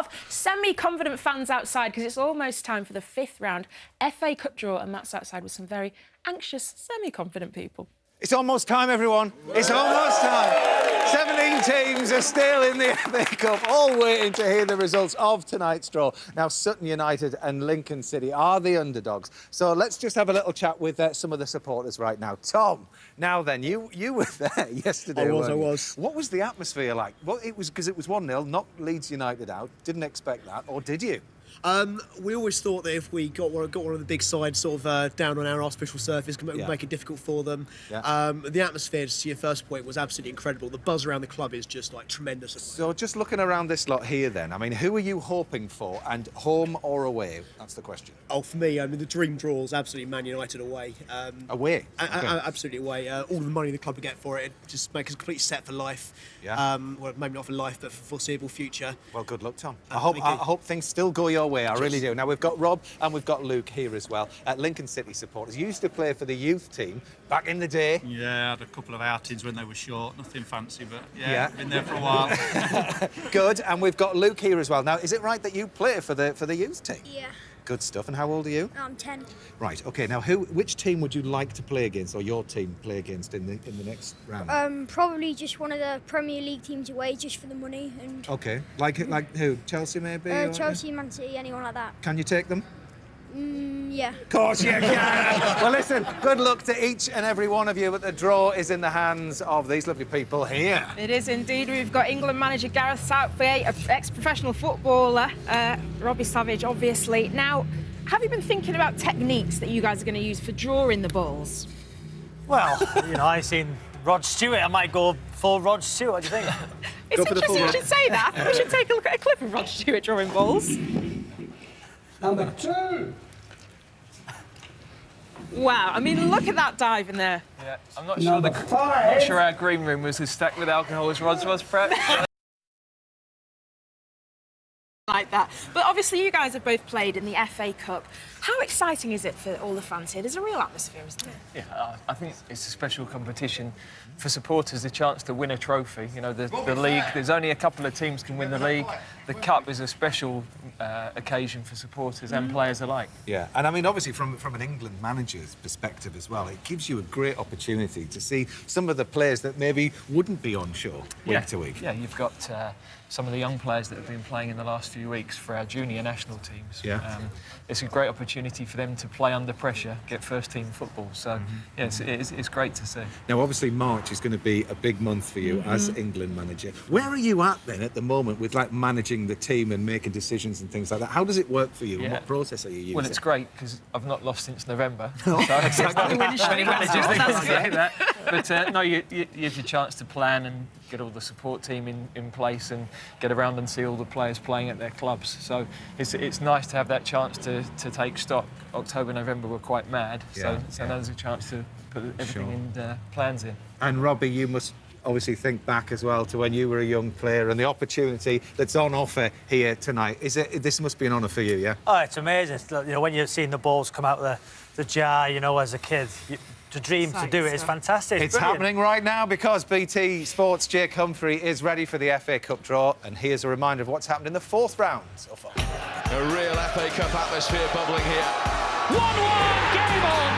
lot of semi-confident fans outside because it's almost time for the 5th round FA Cup draw, and Matt's outside with some very anxious, semi-confident people. It's almost time, everyone. It's almost time. 17 teams are still in the FA Cup, all waiting to hear the results of tonight's draw. Now, Sutton United and Lincoln City are the underdogs. So let's just have a little chat with some of the supporters right now. Tom, now then, you were there yesterday. I weren't you? was. What was the atmosphere like? Well, it was because it was 1-0, knocked Leeds United out. Didn't expect that, or did you? We always thought that if we got one of the big sides sort of down on our artificial surface, it would make it difficult for them. Yeah. The atmosphere, to your first point, was absolutely incredible. The buzz around the club is just like tremendous. So just looking around this lot here then, I mean, who are you hoping for, and home or away? That's the question. Oh, for me, I mean, the dream draw is absolutely Man United away. Away? Okay. Absolutely away. All the money the club would get for it just makes us completely set for life. Yeah. Well, maybe not for life, but for foreseeable future. Well, good luck, Tom. I hope things still go your way. I really do. Now, we've got Rob and we've got Luke here as well. Lincoln City supporters. You used to play for the youth team back in the day. Yeah, I had a couple of outings when they were short. Nothing fancy, but yeah. Been there for a while. Good. And we've got Luke here as well. Now, is it right that you play for the youth team? Yeah. Good stuff. And how old are you? I'm 10. Right. OK. Now, which team would you like to play against, or your team play against in the next round? Probably just one of the Premier League teams away, just for the money. And OK. Like who? Chelsea maybe? Chelsea, Man City, anyone like that. Can you take them? Yeah. Of course you can. Well, listen, good luck to each and every one of you, but the draw is in the hands of these lovely people here. It is indeed. We've got England manager Gareth Southgate, ex-professional footballer, Robbie Savage, obviously. Now, have you been thinking about techniques that you guys are going to use for drawing the balls? Well, I've seen Rod Stewart. I might go for Rod Stewart. What do you think? It's interesting you should say that. We should take a look at a clip of Rod Stewart drawing balls. Number 2. Wow, I mean, look at that dive in there. Yeah, I'm not sure our green room was as stacked with alcohol as Rod's was, perhaps. Like that. But obviously you guys have both played in the FA Cup. How exciting is it for all the fans here? There's a real atmosphere, isn't it? Yeah, I think it's a special competition for supporters, the chance to win a trophy. You know, the league, there's only a couple of teams can win the league. The Cup is a special occasion for supporters and players alike. Yeah, and I mean, obviously, from an England manager's perspective as well, it gives you a great opportunity to see some of the players that maybe wouldn't be on show week to week. Yeah, you've got some of the young players that have been playing in the last few weeks for our junior national teams. Yeah. It's a great opportunity for them to play under pressure, get first-team football. So, yeah, it's great to see. Now, obviously, March is going to be a big month for you as England manager. Where are you at then at the moment with managing the team and making decisions and things like that? How does it work for you? Yeah. And what process are you using? Well, it's great because I've not lost since November. No, so exactly. many managers think to say that. But no, you have your chance to plan and get all the support team in place and get around and see all the players playing at their clubs. So it's nice to have that chance to take stock. October, November were quite mad, so now there's a chance to put everything in plans in. And Robbie, you must obviously think back as well to when you were a young player and the opportunity that's on offer here tonight. This must be an honour for you, yeah? Oh, it's amazing. When you're seeing the balls come out the jar, as a kid, to dream to do it is fantastic. It's happening right now because BT Sports' Jake Humphrey is ready for the FA Cup draw, and here's a reminder of what's happened in the 4th round so far. A real FA Cup atmosphere bubbling here. 1-1, game on!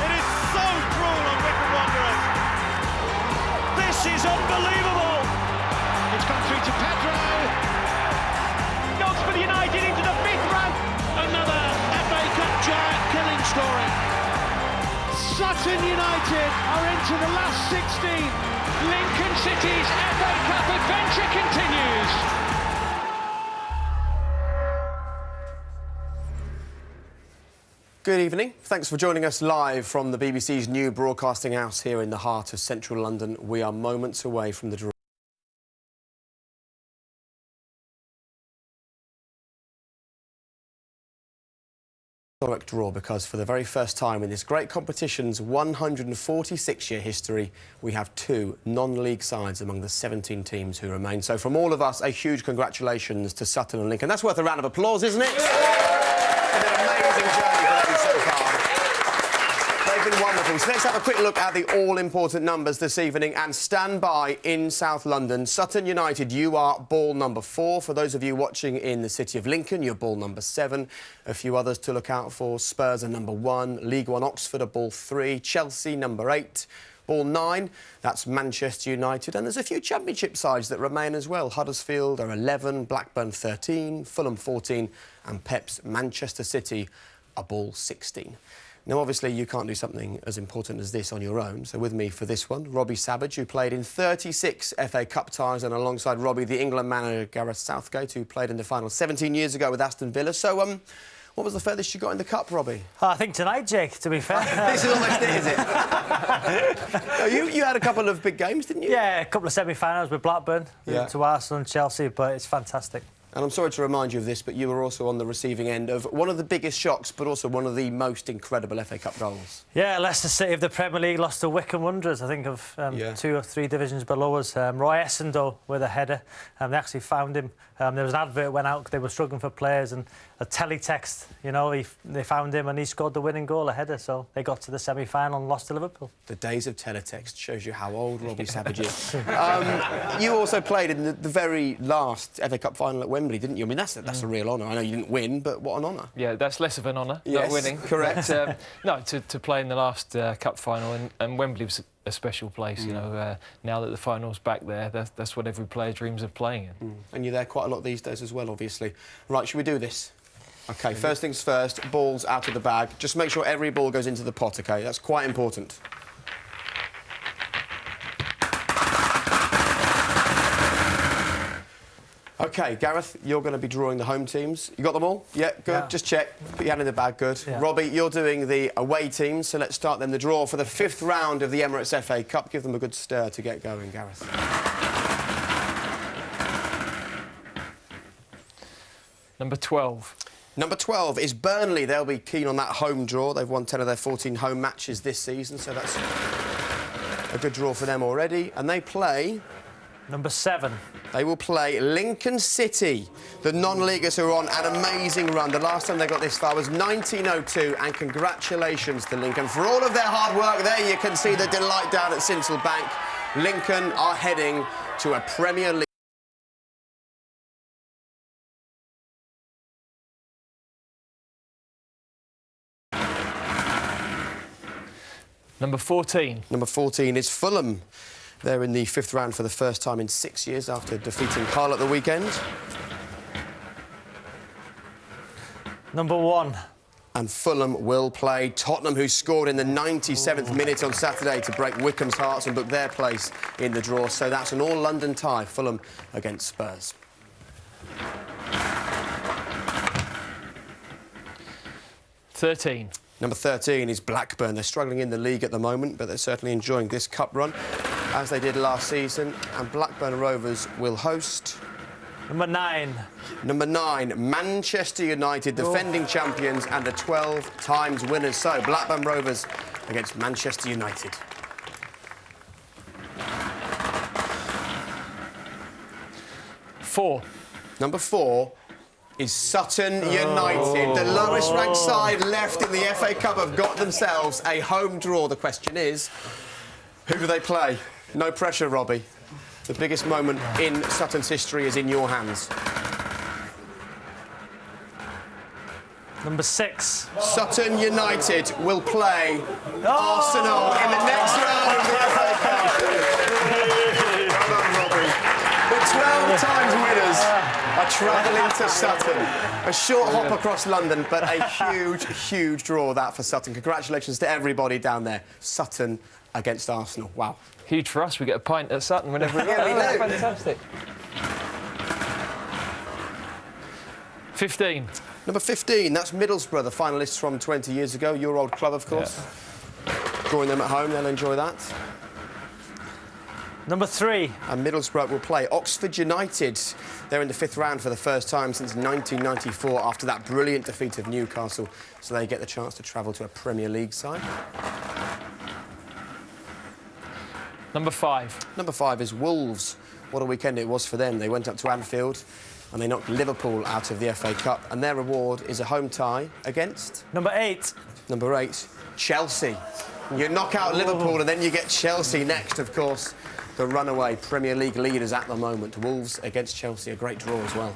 It is so cruel on Wycombe Wanderers. This is unbelievable. It's gone through to Pedro. Goes for the United into the 5th round. Another FA Cup giant killing story. Sutton United are into the last 16. Lincoln City's FA Cup adventure continues. Good evening. Thanks for joining us live from the BBC's new broadcasting house here in the heart of central London. We are moments away from the draw. Historic draw because for the very first time in this great competition's 146-year history, we have 2 non-league sides among the 17 teams who remain. So from all of us, a huge congratulations to Sutton and Lincoln. That's worth a round of applause, isn't it? It's been an amazing journey for them so far. They've been wonderful. So let's have a quick look at the all-important numbers this evening and stand by in South London. Sutton United, you are ball number 4. For those of you watching in the city of Lincoln, you're ball number 7. A few others to look out for. Spurs are number 1. League One Oxford are ball 3. Chelsea number 8. Ball 9, that's Manchester United. And there's a few championship sides that remain as well. Huddersfield are 11, Blackburn 13, Fulham 14 and Pep's Manchester City are ball 16. Now, obviously, you can't do something as important as this on your own. So with me for this one, Robbie Savage, who played in 36 FA Cup ties, and alongside Robbie, the England manager Gareth Southgate, who played in the final 17 years ago with Aston Villa. So, what was the furthest you got in the Cup, Robbie? I think tonight, Jake, to be fair. This is almost it, is it? No, you had a couple of big games, didn't you? Yeah, a couple of semi-finals with Blackburn, to Arsenal and Chelsea, but it's fantastic. And I'm sorry to remind you of this, but you were also on the receiving end of one of the biggest shocks, but also one of the most incredible FA Cup goals. Yeah, Leicester City of the Premier League lost to Wycombe Wanderers, I think, of 2 or 3 divisions below us. Roy Essendon with a header. They actually found him. There was an advert went out, they were struggling for players, and a teletext, you know, they found him and he scored the winning goal, a header, so they got to the semi-final and lost to Liverpool. The days of teletext shows you how old Robbie Savage is. You also played in the very last FA Cup final at Wembley, didn't you? I mean, that's a real honour. I know you didn't win, but what an honour. Yeah, that's less of an honour, yes, not winning. Correct. But, no, to play in the last Cup final, and Wembley was a special place, you know. Now that the final's back there, that's what every player dreams of playing in. And you're there quite a lot these days as well, obviously. Right, should we do this? OK, first things first, balls out of the bag. Just make sure every ball goes into the pot, OK? That's quite important. OK, Gareth, you're going to be drawing the home teams. You got them all? Yeah, good. Yeah. Just check. Put your hand in the bag, good. Yeah. Robbie, you're doing the away teams, so let's start then the draw for the 5th round of the Emirates FA Cup. Give them a good stir to get going, Gareth. Number 12. Number 12 is Burnley. They'll be keen on that home draw. They've won 10 of their 14 home matches this season, so that's a good draw for them already. And they play... Number 7. They will play Lincoln City, the non-leaguers who are on an amazing run. The last time they got this far was 1902, and congratulations to Lincoln for all of their hard work. There you can see the delight down at Sincil Bank. Lincoln are heading to a Premier League. Number 14. Number 14 is Fulham. They're in the 5th round for the first time in 6 years after defeating Hull at the weekend. Number 1. And Fulham will play Tottenham, who scored in the 97th minute on Saturday to break Wycombe's hearts and book their place in the draw. So that's an all-London tie, Fulham against Spurs. Number 13 is Blackburn. They're struggling in the league at the moment, but they're certainly enjoying this cup run, as they did last season. And Blackburn Rovers will host... Number 9. Number 9, Manchester United, defending champions and the 12 times winners. So, Blackburn Rovers against Manchester United. Number 4 is Sutton United. The lowest ranked side left in the FA Cup have got themselves a home draw. The question is, who do they play? No pressure, Robbie. The biggest moment in Sutton's history is in your hands. Number 6. Sutton United will play Arsenal in the next round of the FA Cup. Well done, Robbie. The 12 times winners are travelling to Sutton. A short hop across London, but a huge, huge draw that for Sutton. Congratulations to everybody down there. Sutton against Arsenal. Wow. Huge for us. We get a pint at Sutton whenever we go. Yeah, we do. Fantastic. 15. Number 15, that's Middlesbrough, the finalists from 20 years ago. Your old club, of course. Yeah. Drawing them at home, they'll enjoy that. Number 3. And Middlesbrough will play Oxford United. They're in the 5th round for the first time since 1994 after that brilliant defeat of Newcastle. So they get the chance to travel to a Premier League side. Number 5. Number 5 is Wolves. What a weekend it was for them. They went up to Anfield and they knocked Liverpool out of the FA Cup, and their reward is a home tie against... Number 8. Number 8, Chelsea. You knock out Liverpool and then you get Chelsea next, of course. The runaway Premier League leaders at the moment. Wolves against Chelsea, a great draw as well.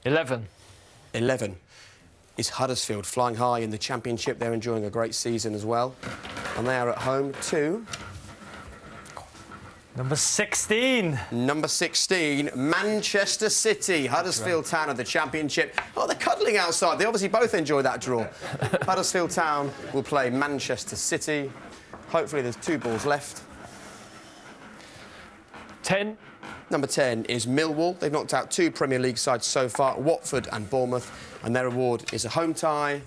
11. 11 is Huddersfield, flying high in the Championship. They're enjoying a great season as well. And they are at home to... Number 16. Number 16, Manchester City. Huddersfield Town of the Championship. Oh, they're cuddling outside. They obviously both enjoy that draw. Huddersfield Town will play Manchester City. Hopefully there's 2 balls left. 10. Number 10 is Millwall. They've knocked out 2 Premier League sides so far, Watford and Bournemouth, and their reward is a home tie.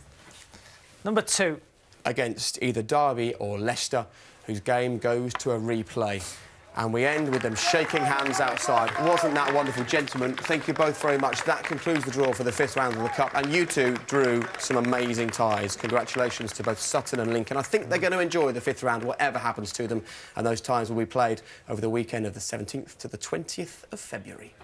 Number 2. Against either Derby or Leicester, whose game goes to a replay. And we end with them shaking hands outside. Wasn't that wonderful, gentlemen? Thank you both very much. That concludes the draw for the 5th round of the Cup. And you two drew some amazing ties. Congratulations to both Sutton and Lincoln. I think they're going to enjoy the 5th round, whatever happens to them. And those ties will be played over the weekend of the 17th to the 20th of February.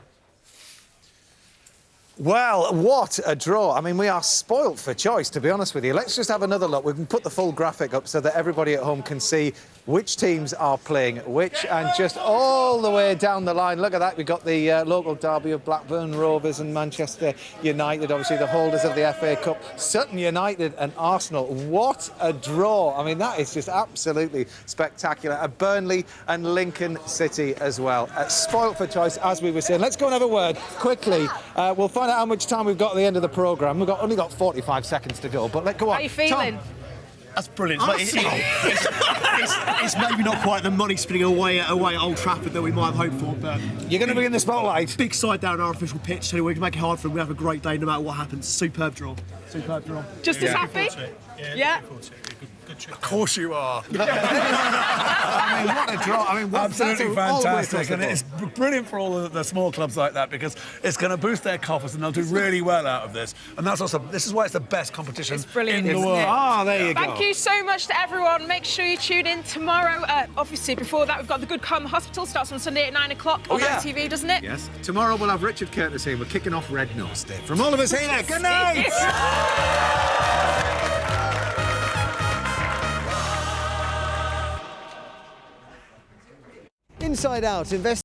Well, what a draw. I mean, we are spoilt for choice, to be honest with you. Let's just have another look. We can put the full graphic up so that everybody at home can see which teams are playing which, and just all the way down the line. Look at that. We've got the local derby of Blackburn Rovers and Manchester United, obviously the holders of the FA Cup. Sutton United and Arsenal. What a draw. I mean, that is just absolutely spectacular. Burnley and Lincoln City as well. Spoilt for choice, as we were saying. Let's go and have a word quickly. We'll find out how much time we've got at the end of the programme. We've only got 45 seconds to go, but let's go on. How are you feeling? Tom. That's brilliant. It's maybe not quite the money spinning away at Old Trafford that we might have hoped for, but... You're going to be in the spotlight. Big side down our official pitch, so we can make it hard for them. We have a great day no matter what happens. Superb draw. Superb draw. Just as happy? Yeah. Of course you are. I mean, what a draw. I mean, absolutely fantastic. And it's brilliant for all of the small clubs like that, because it's going to boost their coffers and they'll do really well out of this. And that's also, this is why it's the best competition in the world. Ah, there you go. Thank you so much to everyone. Make sure you tune in tomorrow. Obviously, before that, we've got The Good Karma Hospital. Starts on Sunday at 9 o'clock on ITV, doesn't it? Yes. Tomorrow we'll have Richard Curtis here. We're kicking off Red Nose Day. From all of us here, good night! Inside Out, invest